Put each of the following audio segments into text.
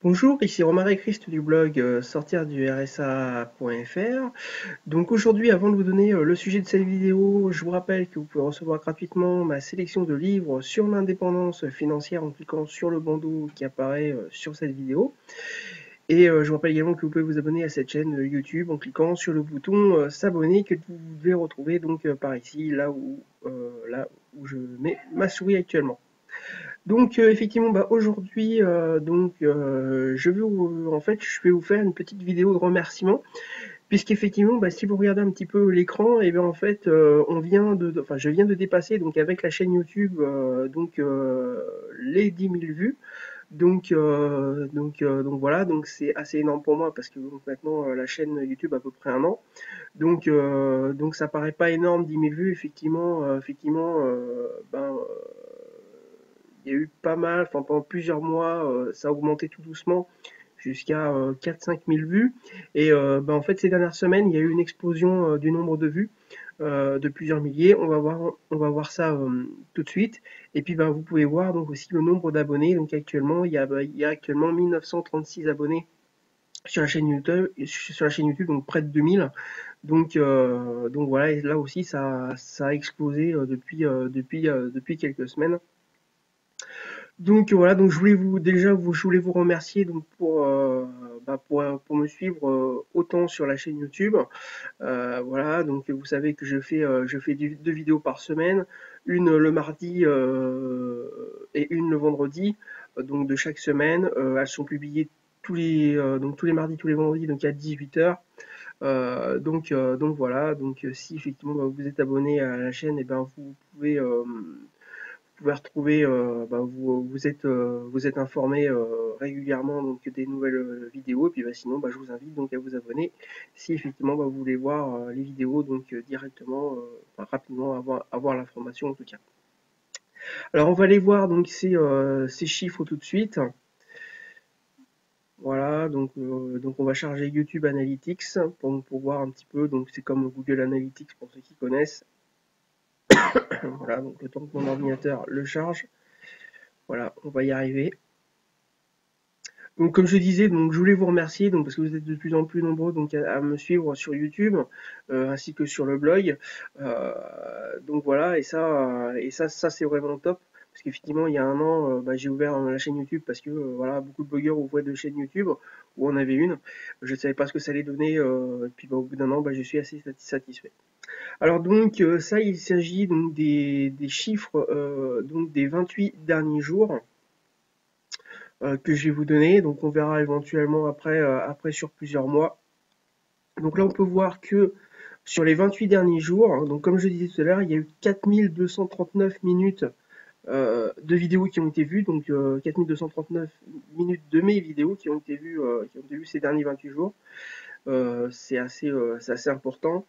Bonjour, ici Romaric Christ du blog sortirdu-rsa.fr. Donc aujourd'hui, avant de vous donner le sujet de cette vidéo, je vous rappelle que vous pouvez recevoir gratuitement ma sélection de livres sur l'indépendance financière en cliquant sur le bandeau qui apparaît sur cette vidéo. Et je vous rappelle également que vous pouvez vous abonner à cette chaîne YouTube en cliquant sur le bouton s'abonner que vous devez retrouver donc par ici, là où je mets ma souris actuellement. Donc effectivement, bah, aujourd'hui, je vais vous faire une petite vidéo de remerciement, puisqu'effectivement, bah, si vous regardez un petit peu l'écran, et bien en fait, je viens de dépasser donc avec la chaîne YouTube les 10 000 vues. Donc voilà, donc c'est assez énorme pour moi parce que donc, maintenant la chaîne YouTube a à peu près un an. Donc ça paraît pas énorme, 10 000 vues, il y a eu pas mal, enfin pendant plusieurs mois, ça a augmenté tout doucement jusqu'à 4-5 000 vues. Et en fait, ces dernières semaines, il y a eu une explosion du nombre de vues de plusieurs milliers. On va voir ça tout de suite. Et puis, vous pouvez voir donc aussi le nombre d'abonnés. Donc actuellement, il y a actuellement 1936 abonnés sur la chaîne YouTube, donc près de 2000. Donc voilà, et là aussi, ça a explosé depuis quelques semaines. Donc voilà, donc je voulais vous remercier donc pour me suivre autant sur la chaîne YouTube. Voilà, donc vous savez que je fais deux vidéos par semaine, une le mardi et une le vendredi, donc de chaque semaine. Elles sont publiées tous les mardis, tous les vendredis, donc à 18h. Donc voilà, donc si effectivement vous êtes abonné à la chaîne, et ben vous pouvez retrouver, vous êtes informé régulièrement donc des nouvelles vidéos. Et puis sinon, je vous invite donc à vous abonner si effectivement vous voulez voir les vidéos donc directement, rapidement avoir l'information en tout cas. Alors on va aller voir donc ces chiffres tout de suite. Voilà, donc on va charger YouTube Analytics pour voir un petit peu. Donc c'est comme Google Analytics pour ceux qui connaissent. Voilà, donc le temps que mon ordinateur le charge. Voilà, on va y arriver. Donc comme je disais, donc je voulais vous remercier donc parce que vous êtes de plus en plus nombreux donc à me suivre sur YouTube ainsi que sur le blog. Euh, donc voilà, et ça c'est vraiment top parce qu'effectivement il y a un an j'ai ouvert la chaîne YouTube parce que voilà, beaucoup de blogueurs ouvraient de chaînes YouTube ou en avait une. Je ne savais pas ce que ça allait donner et puis au bout d'un an je suis assez satisfait. Alors donc ça, il s'agit donc des chiffres donc des 28 derniers jours que je vais vous donner. Donc on verra éventuellement après sur plusieurs mois. Donc là on peut voir que sur les 28 derniers jours, hein, donc comme je disais tout à l'heure, il y a eu 4239 minutes de vidéos qui ont été vues, donc 4239 minutes de mes vidéos qui ont été vues ces derniers 28 jours. C'est assez important.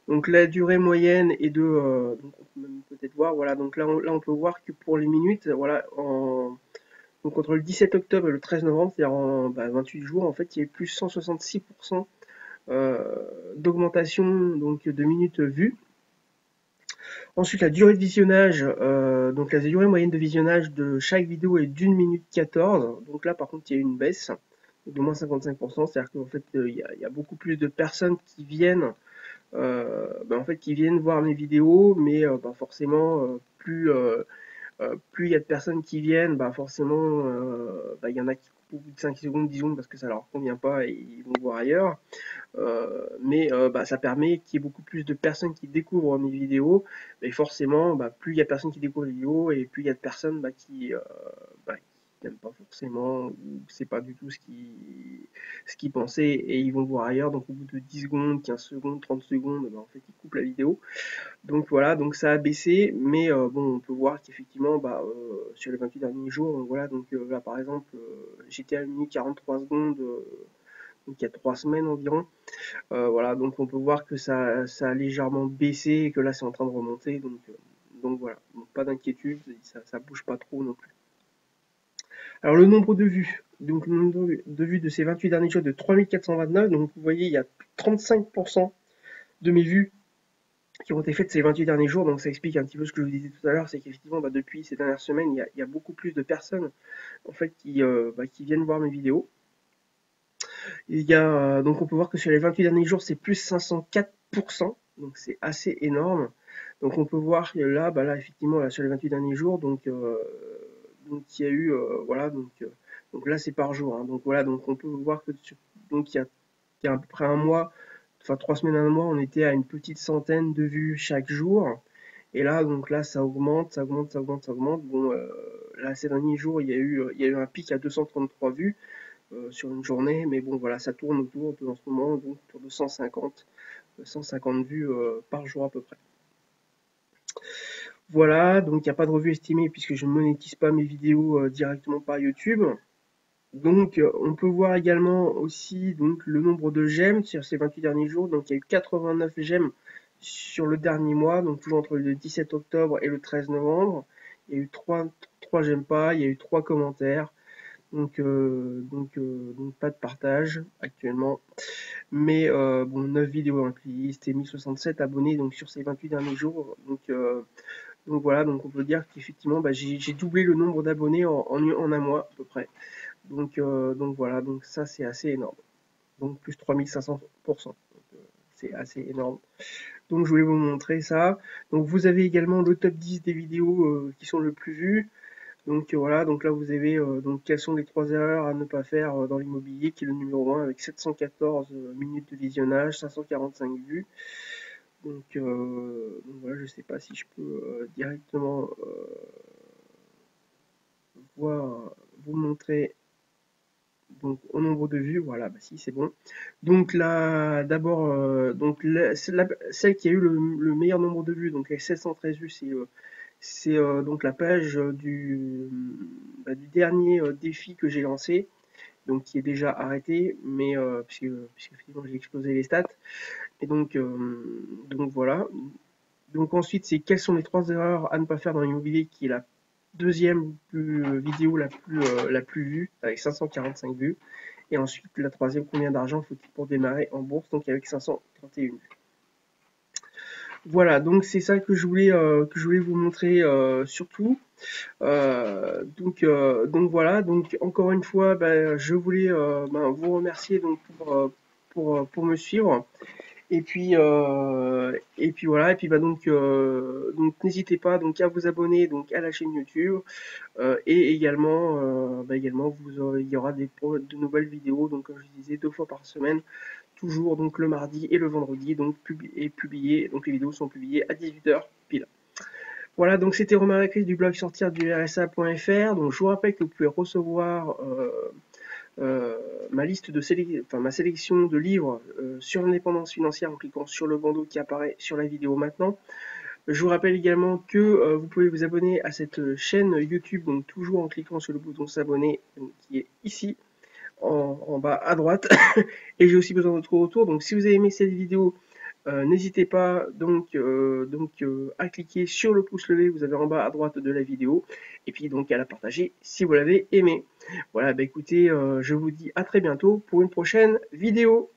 Donc la durée moyenne est donc on peut même peut-être voir, voilà, donc là on peut voir que pour les minutes, voilà, donc entre le 17 octobre et le 13 novembre, c'est-à-dire en 28 jours, en fait, il y a eu plus 166% d'augmentation donc de minutes vues. Ensuite, la durée de visionnage, donc la durée moyenne de visionnage de chaque vidéo est d'1 minute 14. Donc là, par contre, il y a eu une baisse de moins 55%, c'est-à-dire qu'en fait, il y a beaucoup plus de personnes qui viennent qui viennent voir mes vidéos, mais forcément, plus il y a de personnes qui viennent, forcément, il y en a qui coupent au bout de 5 secondes, 10 secondes parce que ça leur convient pas et ils vont voir ailleurs. Mais ça permet qu'il y ait beaucoup plus de personnes qui découvrent mes vidéos. Et forcément, plus il y a de personnes qui découvrent les vidéos et plus il y a de personnes qui n'aiment pas forcément ou c'est pas du tout ce qu'ils pensaient et ils vont voir ailleurs. Donc au bout de 10 secondes, 15 secondes, 30 secondes, en fait ils coupent la vidéo. Donc voilà, donc ça a baissé, mais bon, on peut voir qu'effectivement, sur les 28 derniers jours, donc voilà, donc là par exemple, j'étais à 1 minute 43 secondes, donc il y a 3 semaines environ. Voilà, donc on peut voir que ça a légèrement baissé et que là c'est en train de remonter, donc voilà, donc pas d'inquiétude, ça bouge pas trop non plus. Alors le nombre de vues, donc le nombre de vues de ces 28 derniers jours est de 3429, donc vous voyez, il y a 35% de mes vues qui ont été faites ces 28 derniers jours. Donc ça explique un petit peu ce que je vous disais tout à l'heure, c'est qu'effectivement depuis ces dernières semaines, il y a beaucoup plus de personnes en fait qui viennent voir mes vidéos. Il y a, donc on peut voir que sur les 28 derniers jours, c'est plus 504%, donc c'est assez énorme. Donc on peut voir que là, bah là effectivement, là, sur les 28 derniers jours, donc il y a eu, voilà, donc là c'est par jour, hein. Donc voilà, donc on peut voir que donc il y a à peu près un mois, enfin 3 semaines, un mois, on était à une petite centaine de vues chaque jour. Et là, donc là, ça augmente, ça augmente, ça augmente, ça augmente. Bon, là, ces derniers jours, il y a eu un pic à 233 vues sur une journée, mais bon, voilà, ça tourne autour de, en ce moment, donc autour de 150 vues par jour à peu près. Voilà, donc il n'y a pas de revue estimée puisque je ne monétise pas mes vidéos directement par YouTube. Donc, on peut voir également aussi donc le nombre de j'aime sur ces 28 derniers jours. Donc, il y a eu 89 j'aime sur le dernier mois, donc toujours entre le 17 octobre et le 13 novembre. Il y a eu 3 j'aime pas, il y a eu 3 commentaires. Donc pas de partage actuellement. Mais bon, 9 vidéos dans la playlist et 1067 abonnés donc sur ces 28 derniers jours. Donc voilà, donc on peut dire qu'effectivement bah, j'ai doublé le nombre d'abonnés en un mois à peu près. Donc voilà, donc ça c'est assez énorme. Donc plus 3500%. C'est assez énorme. Donc je voulais vous montrer ça. Donc vous avez également le top 10 des vidéos qui sont le plus vues. Donc voilà, donc là vous avez donc quelles sont les 3 erreurs à ne pas faire dans l'immobilier, qui est le numéro 1 avec 714 minutes de visionnage, 545 vues. Donc voilà, je sais pas si je peux directement vous montrer donc au nombre de vues. Voilà, bah si c'est bon. Donc là d'abord donc celle qui a eu le meilleur nombre de vues, donc avec 713 vues, c'est donc la page du dernier défi que j'ai lancé, donc qui est déjà arrêté, mais puisque effectivement j'ai explosé les stats. Et donc voilà. Donc ensuite, c'est quelles sont les 3 erreurs à ne pas faire dans l'immobilier, qui est la deuxième vidéo la plus vue, avec 545 vues. Et ensuite, la troisième, combien d'argent faut-il pour démarrer en bourse, donc avec 531 vues. Voilà, donc c'est ça que je voulais vous montrer surtout. Donc voilà, donc encore une fois, je voulais vous remercier donc pour me suivre. Et puis voilà, et puis donc n'hésitez pas donc à vous abonner donc à la chaîne YouTube et également il y aura de nouvelles vidéos, donc comme je disais 2 fois par semaine, toujours donc le mardi et le vendredi, donc publiées, donc les vidéos sont publiées à 18h pile. Voilà, donc c'était Romain Lacris du blog sortir du RSA.fr. Donc je vous rappelle que vous pouvez recevoir ma sélection de livres sur l'indépendance financière en cliquant sur le bandeau qui apparaît sur la vidéo maintenant. Je vous rappelle également que vous pouvez vous abonner à cette chaîne YouTube, donc toujours en cliquant sur le bouton s'abonner qui est ici en bas à droite. Et j'ai aussi besoin de votre retour. Donc si vous avez aimé cette vidéo, n'hésitez pas à cliquer sur le pouce levé, vous avez en bas à droite de la vidéo, et puis donc à la partager si vous l'avez aimé. Voilà, écoutez, je vous dis à très bientôt pour une prochaine vidéo.